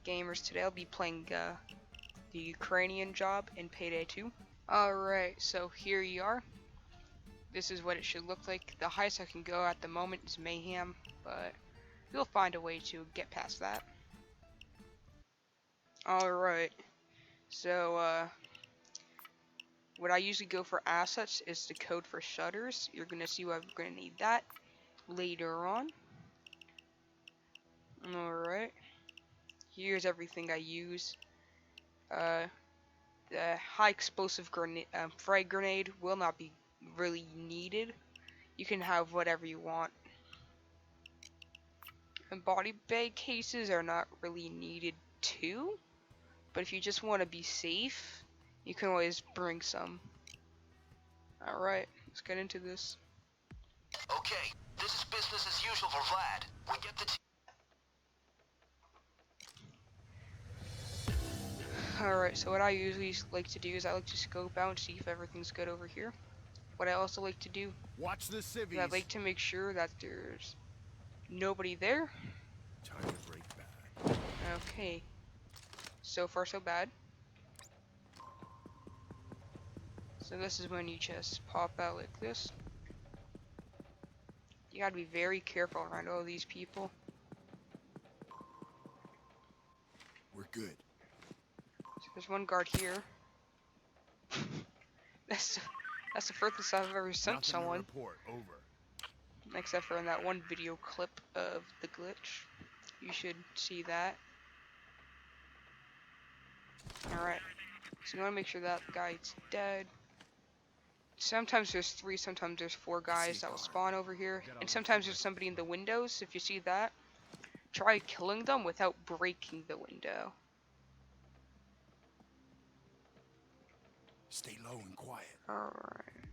gamers. Today I'll be playing the Ukrainian Job in Payday 2. Alright, so here you are. This is what it should look like. The highest I can go at the moment is Mayhem, but you'll find a way to get past that. Alright, so what I usually go for assets is the code for shutters. You're going to see why we're going to need that later on. Alright, here's everything I use. The high explosive grenade, frag grenade will not be really needed. You can have whatever you want. And body bag cases are not really needed too. But if you just want to be safe, you can always bring some. Alright, let's get into this. Okay, this is business as usual for Vlad. We get the Alright, so what I usually like to do is I like to scope out and see if everything's good over here. What I also like to do Watch the civvies. is I like to make sure that there's nobody there. Time to break bad. Okay. So far so bad. So this is when you just pop out like this. You gotta be very careful around all these people. We're good. So there's one guard here. that's the furthest I've ever sent Nothing to someone. report. Over. Except for in that one video clip of the glitch. You should see that. Alright. So you wanna make sure that guy's dead. Sometimes there's 3, sometimes there's 4 guys that will spawn over here. And sometimes there's somebody in the windows. If you see that, try killing them without breaking the window. Stay low and quiet. Alright.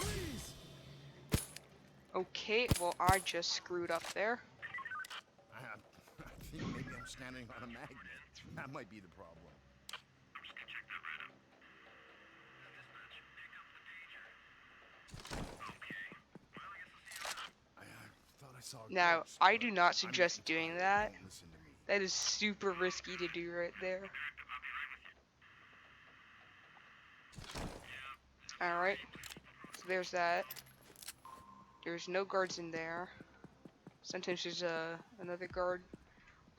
Please. Okay, well I just screwed up there. I think maybe I'm standing on a magnet. That might be the problem. I thought I saw a Now, ghost, I but do not I'm suggest getting doing tired. that. Don't listen to me. That is super risky to do right there. Alright, so there's that. There's no guards in there. Sometimes there's another guard,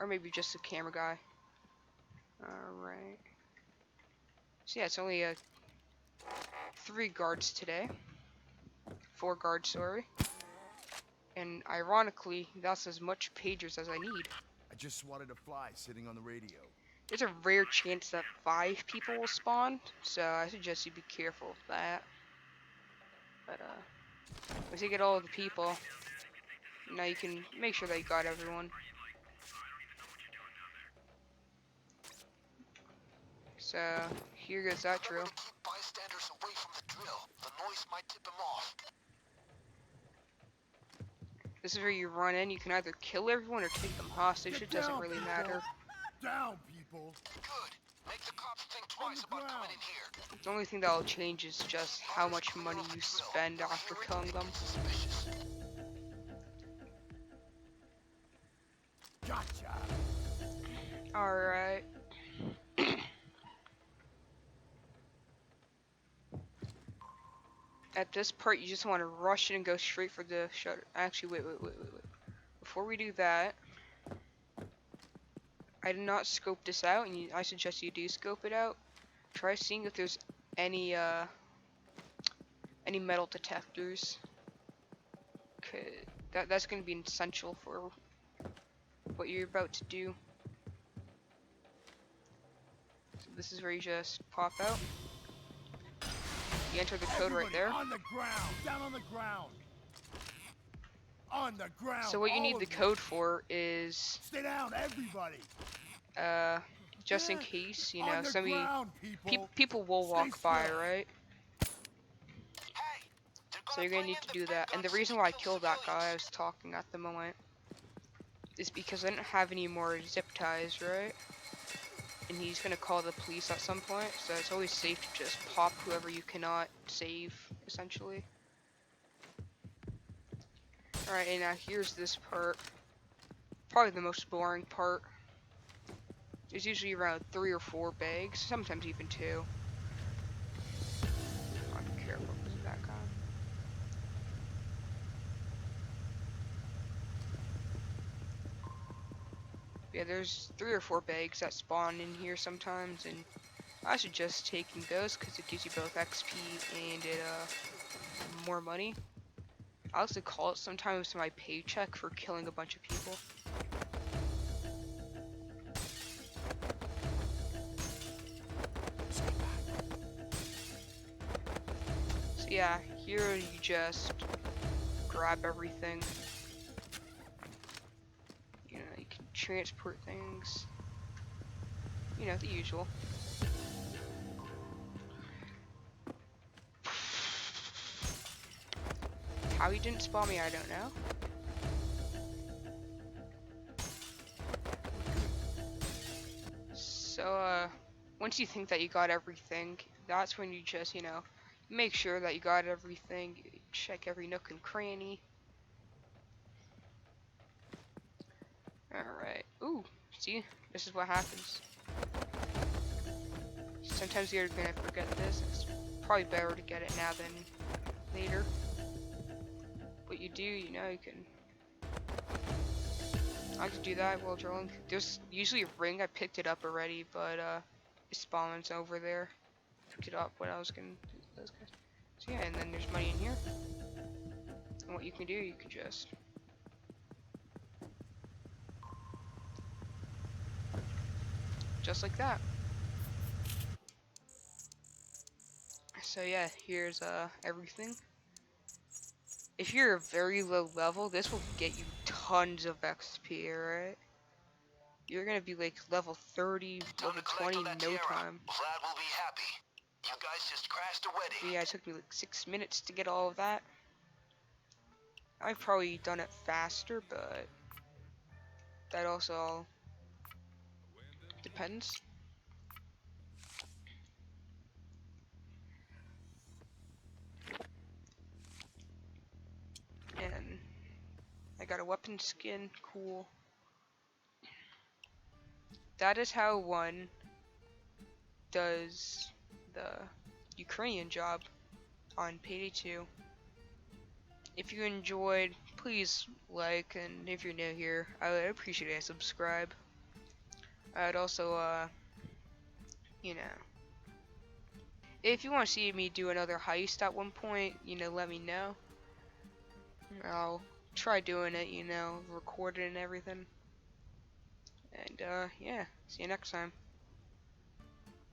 or maybe just a camera guy. Alright. So yeah, it's only 3 guards today. 4 guards, sorry. And ironically, that's as much pagers as I need. I just swatted a fly sitting on the radio. There's a rare chance that 5 people will spawn, so I suggest you be careful of that. But once you get all of the people, now you can make sure that you got everyone. So here goes that drill. Remember to keep bystanders away from the drill. The noise might tip them off. This is where you run in. You can either kill everyone or take them hostage. It doesn't really matter. Down, people. Good. Make the cops think twice about coming in here. The only thing that will change is just how much money you spend after killing them. Suspicious. Gotcha. Alright. At this part, you just want to rush in and go straight for the shutter. Actually, wait. Before we do that, I did not scope this out, and I suggest you do scope it out. Try seeing if there's any metal detectors. That's going to be essential for what you're about to do. So this is where you just pop out. You enter the code right there. On the ground. Down on the ground. On the ground. So what you need all the of you. code for is Stay down, everybody. just in Yeah. case, you On know, the some of you ground, people. people will Stay walk by, still. right? Hey, they're So you're gonna need to do that. And the reason why I killed that guy I was talking at the moment is because I didn't have any more zip ties, right? And he's gonna call the police at some point, so it's always safe to just pop whoever you cannot save, essentially. Alright, and now here's this part. Probably the most boring part. There's usually around 3 or 4 bags, sometimes even 2. I'll be careful because of that guy. Yeah, there's 3 or 4 bags that spawn in here sometimes, and I suggest taking those because it gives you both XP and it more money. I also call it sometimes my paycheck for killing a bunch of people. So yeah, here you just grab everything. You know, you can transport things. You know, the usual. How he didn't spawn me, I don't know. So, once you think that you got everything, that's when you just, you know, make sure that you got everything, check every nook and cranny. Alright. Ooh, see? This is what happens. Sometimes you're gonna forget this. It's probably better to get it now than later. What you do, you know, you can... I can do that while drilling. There's usually a ring. I picked it up already, but it spawns over there. Picked it up when I was gonna do those guys. So yeah, and then there's money in here. And what you can do, you can just like that. So yeah, here's everything. If you're a very low level, this will get you tons of XP, alright? You're gonna be like level 30, level 20 in no time. Vlad will be happy. You guys just crashed a wedding. Yeah, it took me like 6 minutes to get all of that. I've probably done it faster, but that also all depends. And I got a weapon skin, cool. That is how one does the Ukrainian Job on Payday 2. If you enjoyed, please like, and if you're new here, I would appreciate a subscribe. I'd also, you know, if you want to see me do another heist at one point, you know, let me know. I'll try doing it, you know, record it and everything. And, yeah, see you next time.